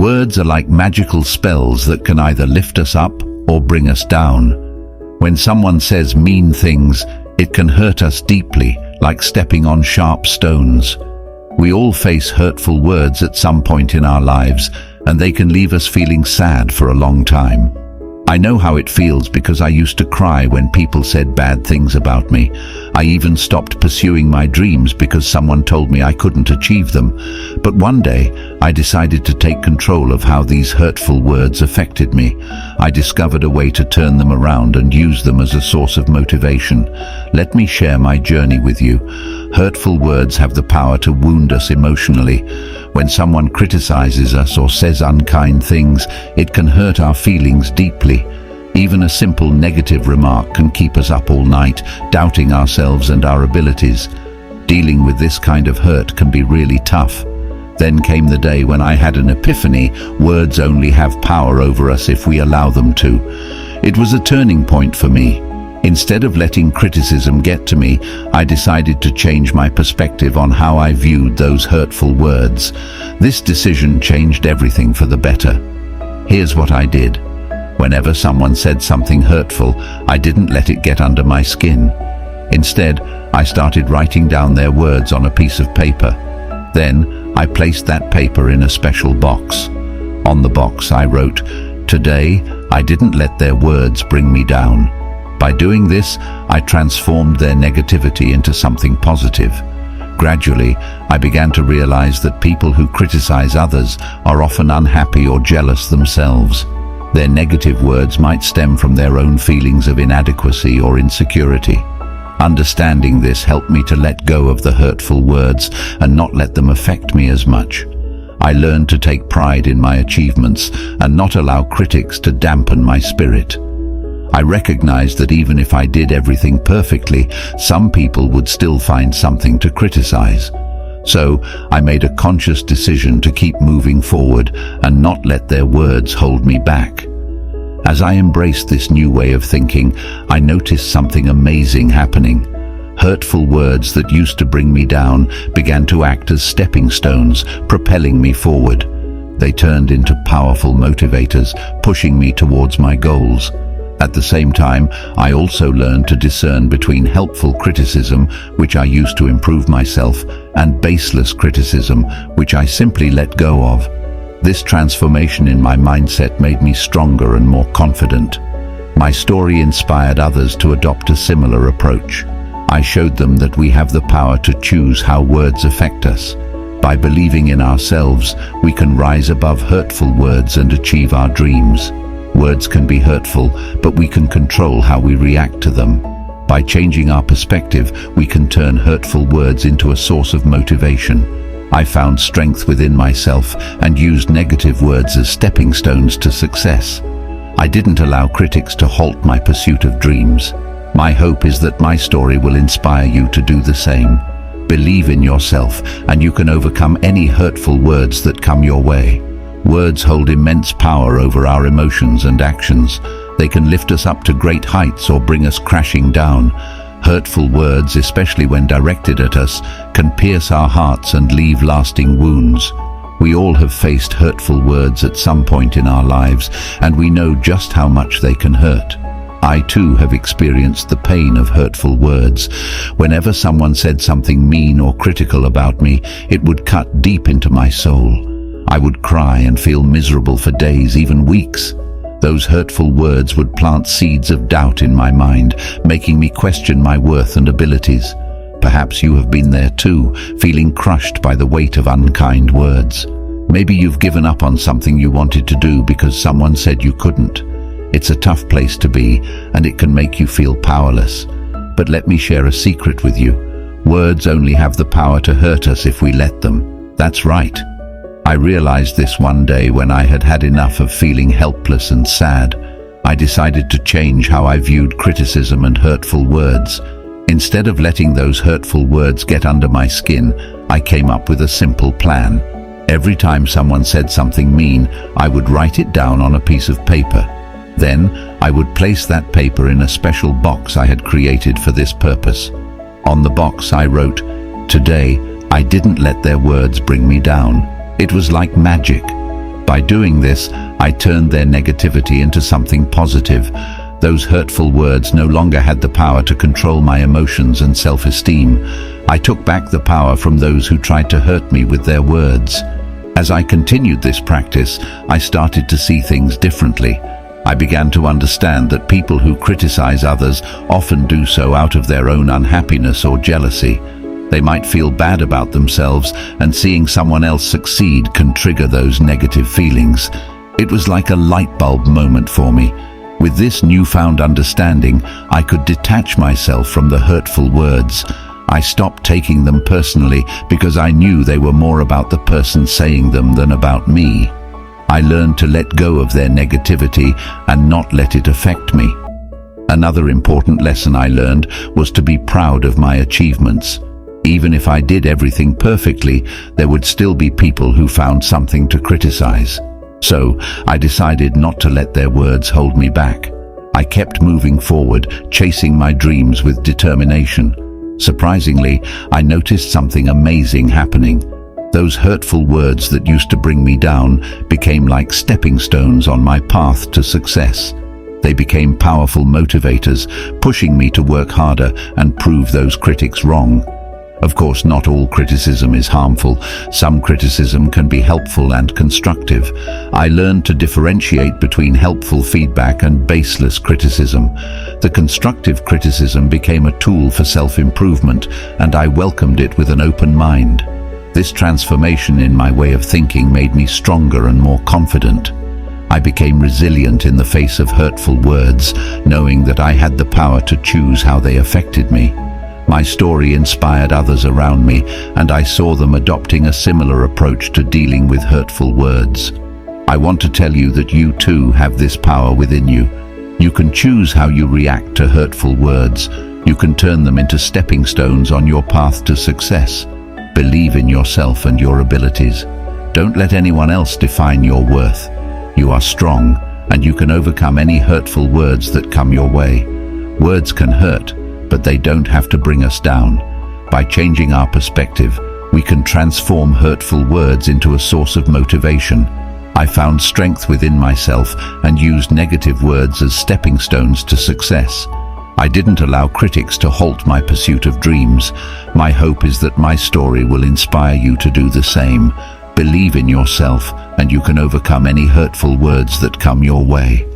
Words are like magical spells that can either lift us up or bring us down. When someone says mean things, it can hurt us deeply, like stepping on sharp stones. We all face hurtful words at some point in our lives, and they can leave us feeling sad for a long time. I know how it feels because I used to cry when people said bad things about me. I even stopped pursuing my dreams because someone told me I couldn't achieve them. But one day, I decided to take control of how these hurtful words affected me. I discovered a way to turn them around and use them as a source of motivation. Let me share my journey with you. Hurtful words have the power to wound us emotionally. When someone criticizes us or says unkind things, it can hurt our feelings deeply. Even a simple negative remark can keep us up all night, doubting ourselves and our abilities. Dealing with this kind of hurt can be really tough. Then came the day when I had an epiphany. Words only have power over us if we allow them to. It was a turning point for me. Instead of letting criticism get to me, I decided to change my perspective on how I viewed those hurtful words. This decision changed everything for the better. Here's what I did. Whenever someone said something hurtful, I didn't let it get under my skin. Instead, I started writing down their words on a piece of paper. Then, I placed that paper in a special box. On the box, I wrote, "Today, I didn't let their words bring me down." By doing this, I transformed their negativity into something positive. Gradually, I began to realize that people who criticize others are often unhappy or jealous themselves. Their negative words might stem from their own feelings of inadequacy or insecurity. Understanding this helped me to let go of the hurtful words and not let them affect me as much. I learned to take pride in my achievements and not allow critics to dampen my spirit. I recognized that even if I did everything perfectly, some people would still find something to criticize. So, I made a conscious decision to keep moving forward and not let their words hold me back. As I embraced this new way of thinking, I noticed something amazing happening. Hurtful words that used to bring me down began to act as stepping stones, propelling me forward. They turned into powerful motivators, pushing me towards my goals. At the same time, I also learned to discern between helpful criticism, which I used to improve myself, and baseless criticism, which I simply let go of. This transformation in my mindset made me stronger and more confident. My story inspired others to adopt a similar approach. I showed them that we have the power to choose how words affect us. By believing in ourselves, we can rise above hurtful words and achieve our dreams. Words can be hurtful, but we can control how we react to them. By changing our perspective, we can turn hurtful words into a source of motivation. I found strength within myself and used negative words as stepping stones to success. I didn't allow critics to halt my pursuit of dreams. My hope is that my story will inspire you to do the same. Believe in yourself, and you can overcome any hurtful words that come your way. Words hold immense power over our emotions and actions. They can lift us up to great heights or bring us crashing down. Hurtful words, especially when directed at us, can pierce our hearts and leave lasting wounds. We all have faced hurtful words at some point in our lives, and we know just how much they can hurt. I too have experienced the pain of hurtful words. Whenever someone said something mean or critical about me, it would cut deep into my soul. I would cry and feel miserable for days, even weeks. Those hurtful words would plant seeds of doubt in my mind, making me question my worth and abilities. Perhaps you have been there too, feeling crushed by the weight of unkind words. Maybe you've given up on something you wanted to do because someone said you couldn't. It's a tough place to be, and it can make you feel powerless. But let me share a secret with you. Words only have the power to hurt us if we let them. That's right. I realized this one day when I had had enough of feeling helpless and sad. I decided to change how I viewed criticism and hurtful words. Instead of letting those hurtful words get under my skin, I came up with a simple plan. Every time someone said something mean, I would write it down on a piece of paper. Then, I would place that paper in a special box I had created for this purpose. On the box I wrote, "Today, I didn't let their words bring me down." It was like magic. By doing this, I turned their negativity into something positive. Those hurtful words no longer had the power to control my emotions and self-esteem. I took back the power from those who tried to hurt me with their words. As I continued this practice, I started to see things differently. I began to understand that people who criticize others often do so out of their own unhappiness or jealousy. They might feel bad about themselves, and seeing someone else succeed can trigger those negative feelings. It was like a light bulb moment for me. With this newfound understanding, I could detach myself from the hurtful words. I stopped taking them personally because I knew they were more about the person saying them than about me. I learned to let go of their negativity and not let it affect me. Another important lesson I learned was to be proud of my achievements. Even if I did everything perfectly, there would still be people who found something to criticize. So, I decided not to let their words hold me back. I kept moving forward, chasing my dreams with determination. Surprisingly, I noticed something amazing happening. Those hurtful words that used to bring me down became like stepping stones on my path to success. They became powerful motivators, pushing me to work harder and prove those critics wrong. Of course, not all criticism is harmful. Some criticism can be helpful and constructive. I learned to differentiate between helpful feedback and baseless criticism. The constructive criticism became a tool for self-improvement, and I welcomed it with an open mind. This transformation in my way of thinking made me stronger and more confident. I became resilient in the face of hurtful words, knowing that I had the power to choose how they affected me. My story inspired others around me, and I saw them adopting a similar approach to dealing with hurtful words. I want to tell you that you too have this power within you. You can choose how you react to hurtful words. You can turn them into stepping stones on your path to success. Believe in yourself and your abilities. Don't let anyone else define your worth. You are strong, and you can overcome any hurtful words that come your way. Words can hurt, but they don't have to bring us down. By changing our perspective, we can transform hurtful words into a source of motivation. I found strength within myself and used negative words as stepping stones to success. I didn't allow critics to halt my pursuit of dreams. My hope is that my story will inspire you to do the same. Believe in yourself, and you can overcome any hurtful words that come your way.